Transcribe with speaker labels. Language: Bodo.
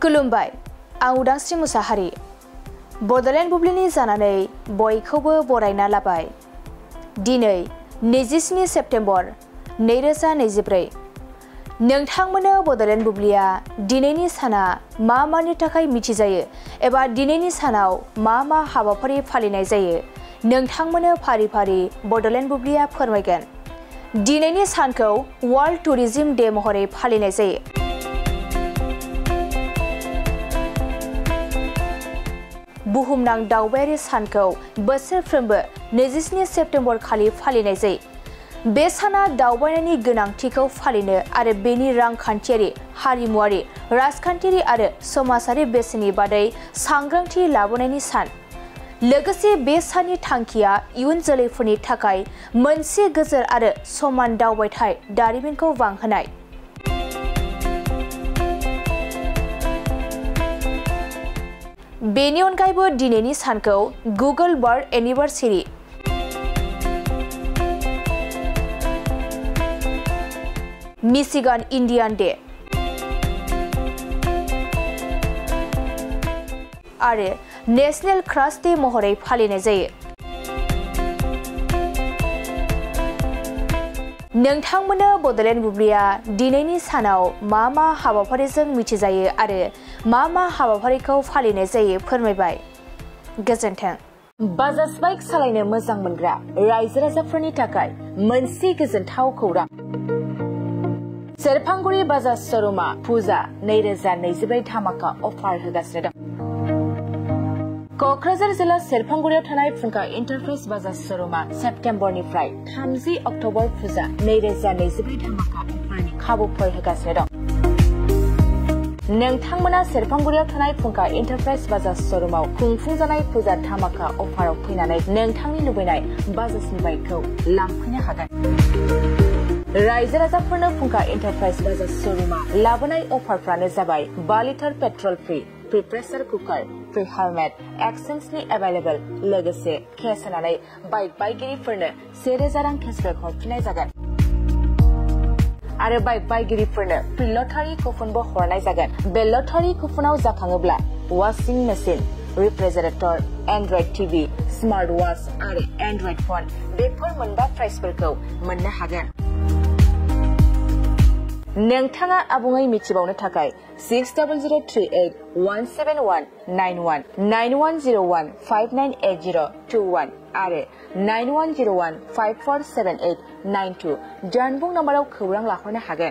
Speaker 1: खुलुमबाय आं उदांस्रि मुसाहारि बडलेण्ड बुब्लिनि जानानै बयखौबो बरायना लाबाय। दिनै 27 सेप्तेम्बर 2024 नोंथांमोननो बडलेण्ड बुब्लिया दिनैनि साना मानि थाखाय मिथिजायो एबा दिनैनि सानाव मा हाबाफारि फालिनाय जायो नोंथांमोननो फारि फारि बडलेण्ड बुब्लिया फोरमायगोन। दिनैनि सानखौ वर्ल्ड टुरिज्म डे महरै फालिनाय जायो। बुहुमनां दावबायारि सानखौ बोसोरफ्रोमबो 27 सेप्तेम्बर खालि फालिनाय जायो। बे साना दावबायनायनि गोनांथिखौ फालिनो आरो बेनि रांखान्थियारि, हारिमुआरि, राजखान्थियारि आरो समाजारि बेसेननि बादै सांग्रांथि लाबोनायनि सान। लोगोसे बे साननि थांखिया इयुन जोलैफोरनि थाखाय मोनसे गोजोर आरो समान दावबायथाय दारिमिनखौ बांहोनाय। बेनि अनगायैबो दिनैनि सानखौ Google world anniversary, Michigan Indian day आरो नेशनेल क्राश डे महरै फालिनाय जायो। नोंथांमोननो बडलेण्ड बुब्लिया दिनैनि सानाव मा हाबाफारिजों मिथिजायो आरो मा हाबाफारिखौ फालिनाय जायो फोरमायबाय। गोजोन्थों। बाजाज बाइक सालायनो मोजां मोनग्रा रायजो राजाफोरनि थाखाय मोनसे गोजोनथाव खौरां। सेरफांगुरि बाजाज श'रुमा फुजा 2024 धामाका अफार होगासिनो दं। क'क्राझार जिल्ला सेरफांगुरियाव थानाय फुंखा इन्टारप्राइज बाजाज श'रुमा सेप्तेम्बरनिफ्राय 30 अक्ट'बर फुजा 2024 धामाका अफारनि खाबुफोर होगासिनो दं। नोंथांमोना सेरफांगुरियाव थानाय फुंखा इन्टारप्राइज बाजाज श'रुमाव खुंफुंजानाय फुजा धामाका अफाराव फैनानै नोंथांनि लुबैनाय बाजाजनि बाइकखौ लांफैनो हागोन। रायजो राजाफोरनो फुंखा इन्टारप्राइज बाजाज श'रुमा लाबोनाय अफारफ्रानो जाबाय 5 litre petrol free, pressure cooker, free helmet, एक्सचेन्जनि एभेलेबल, लोगोसे केस होनानै बाइक बायगिरिफोरनो 1000 रां केसबेक हरफिननाय जागोन। आरो बाइक बायगिरिफोरनो फ्रि लटारि कुपनबो हरनाय जागोन। बे लटारि कुपनाव जाखाङोब्ला washing machine, refrigerator, android TV, smart watch आरो एन्ड्रइड फन बेफोर मोनबा प्राइजफोरखौ मोननो हागोन। नोंथाङा आबुङै मिथिबावनो थाखाय 6038 171 91 9101 5980 21 आरो 9101 5478 92 जानबुं नाम्बाराव खौरां लाहरनो हागोन।